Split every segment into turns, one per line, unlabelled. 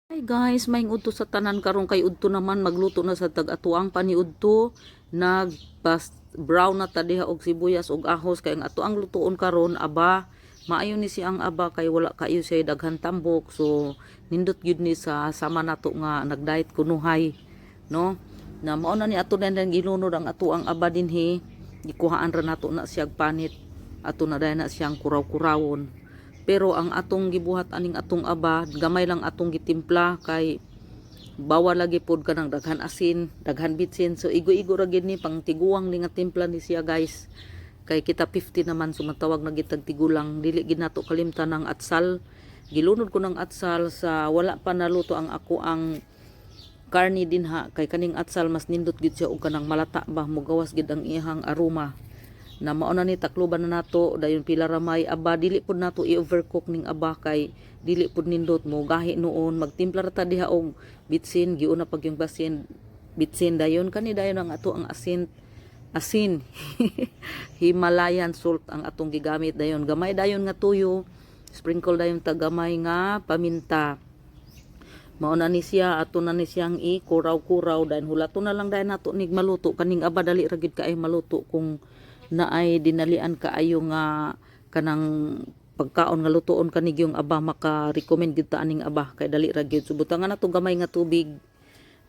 Hi guys, maing udto sa tanan karon kay udto naman magluto na sa tag-atuang paniudto. Brown na ta diha og sibuyas og ahos kay ang atuang lutuon karon aba maayo ni siyang aba kay wala kayo siya daghan tambok, so nindot gyud ni sa sama nato nga nagdiet kunuhay, no, na mao na ni ato den gilunod ang atuang aba dinhi, gikuhaan ra nato na siyang panit, ato na dayon na siyang kuraw-kurawon. Pero ang atong gibuhat aning atong aba, gamay lang atong gitimpla kay bawal lagi pod kanang daghan asin, daghan bitsin. So igo-igo ra gid ni pang tiguang ni nga timpla ni siya guys. Kay kita 50 naman sumatawag na gitag tigulang, dili gid nato kalimtan ng atsal. Gilunod ko ng atsal sa wala pa naluto ang ako ang karni din ha, kay kaning atsal mas nindot gid siya og kanang malata ba, mugawas gid ang ihang aroma. Na mauna ni takloban na nato dayon pila ra may aba, dili pud nato i-overcook ning aba kay dili pud nindot mo gahi noon. Magtimpla ra ta diha og bitsin, giuna pag yung bitsin dayon kani dayon ang ato ang asin Himalayan salt ang atong gigamit, dayon gamay dayon nga tuyo, sprinkle dayon ta gamay nga paminta. Mauna ni siya, ato na ni siyang i-kuraw-kuraw dayon hulato na lang dayon nato nig maluto kaning aba. Dali ra gid kaay maluto kung na ay dinalian kaayo nga kanang pagkaon nga lutoon kanig yung aba, maka-recommend gid ta aning aba kay dali ra gyud. Subutangan nato gamay nga tubig,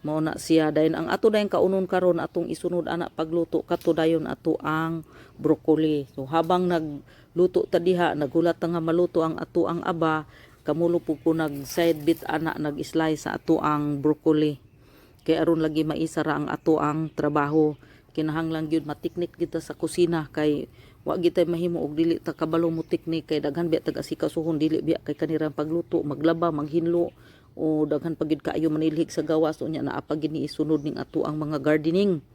mao na siya. Dayon ang ato dayon kaunon karon atong isunod ana pagluto kato dayon ato ang broccoli. So habang nagluto ta diha, nagulat ta nga maluto ang ato ang aba, kamulo po ko nag side bit ana nag-slice sa ato ang broccoli kay aron lagi maisara ang ato ang trabaho. Kinahanglan gyud matiknik kita sa kusina kay wa gid tay mahimo og dili ta kabalo mo tiknik, kay daghan biya taga-asikasuhon, dili biya kay kanirang pagluto, maglaba, manghinlo o daghan pagid kaayo manilhig sa gawas. Unya naa pa gid ni isunod ning ato ang mga gardening,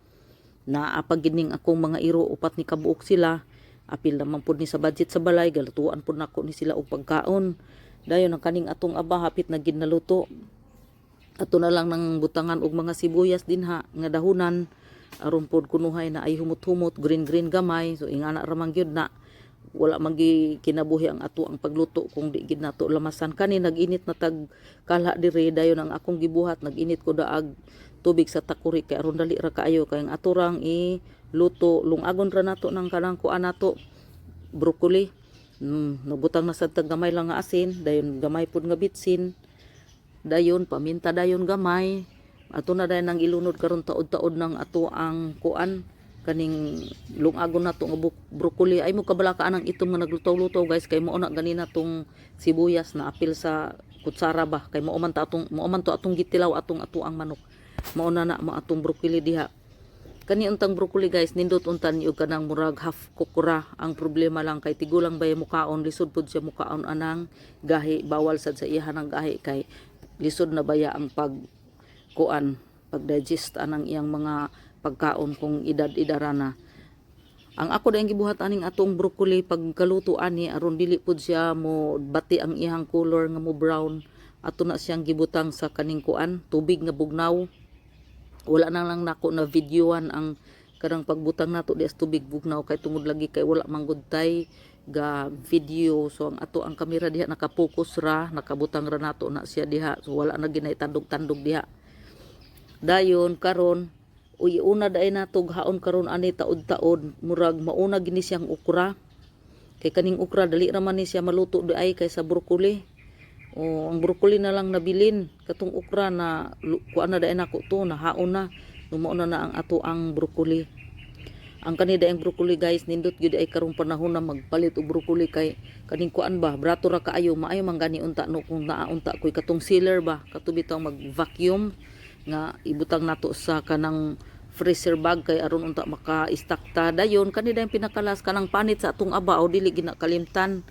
naa pa gid ning akong mga iro, upat ni kabuok sila, apil naman pud ni sa budget sa balay, galutuan pud nako ni sila og pagkaon. Dayon ang kaning atong aba hapit na gid naluto, ato na lang nang butangan og mga sibuyas dinha nga dahunan aron pod kunuhay na ay humot-humot, green gamay. So ingana ra man gyud na wala magi kinabuhi ang ato ang pagluto kung di gid nato lamasan. Kani nag-init na tag kala dire, dayon ang akong gibuhat, nag-init ko daag tubig sa takuri kay aron dali ra kaayo kay ang ato rang iluto. Lungagon ra nato nang kanang kuan nato broccoli. Nabutang na sad tag gamay lang nga asin, dayon gamay pod nga bitsin, dayon paminta, dayon gamay. Ato na dayon ang ilunod karon taod-taod ng ato ang kuan kaning lungagon nato nga broccoli. Ay mo kabalakaan ang itom nga naglutaw-lutaw guys, kay mao na ganina tong sibuyas na apil sa kutsara ba, kay mao man to atong gitilaw atong ato ang manok. Mao na mo atong broccoli diha. Kani untang broccoli guys, nindot untan yung kanang murag half kukura. Ang problema lang kay tigulang bay mukaon, lisod pud siya mukaon anang gahi, bawal sad sa iha ng gahi kay lisod na baya ang pag-digest anang iyang mga pagkaon kung idad-idara na. Ang ako dayon gibuhat aning atong broccoli pagkaluto ani aron dili pud siya mo bati ang iyang color nga mo brown, ato na siyang gibutang sa kaning tubig nga bugnaw. Wala na lang nako na videoan ang kanang pagbutang nato di as tubig bugnaw kay tungod lagi kay wala manggod tay ga video. So ang ato ang kamera diha nakapokus ra, nakabutang ra nato na siya diha, so wala na ginay tandog-tandog diha. Dayon karon una daay natog haon karon ani taod-taod, murag mauna gini siyang okra. Kay kaning okra dali ra man ni siya maluto daay kaysa broccoli. O ang broccoli na lang nabilin, katong okra na kuan na daay nako to na haon na, lumauna na ang ato ang broccoli. Ang kanida ang broccoli guys, nindot gyud ay karong panahon na magpalit og broccoli kay kaning kuan ba, brato ra kaayo, maayo man gani unta no kung naaunta koy katong sealer ba, katubitaw mag-vacuum nga ibutang nato sa kanang freezer bag kay aron unta maka-stock ta. Dayon kanida yung pinakalas kanang panit sa atong aba o dili ginakalimtan.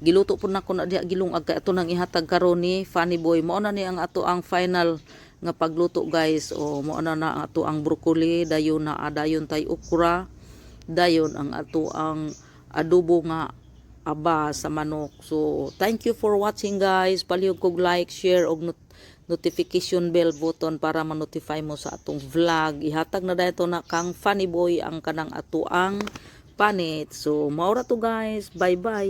Giluto pud nako na diha gilungag kay ato nang ihatag karon ni Funny Boy. Mao na ni ang ato ang final nga pagluto guys. O mao na ang ato ang broccoli, dayon na dayon tay okra, dayon ang ato ang adobo nga aba sa manok. So thank you for watching guys. Palihog kog like, share og notification bell button para ma-notify mo sa atong vlog. Ihatag na dito na kang Funny Boy ang kanang ato ang panit. So maura to guys. Bye bye.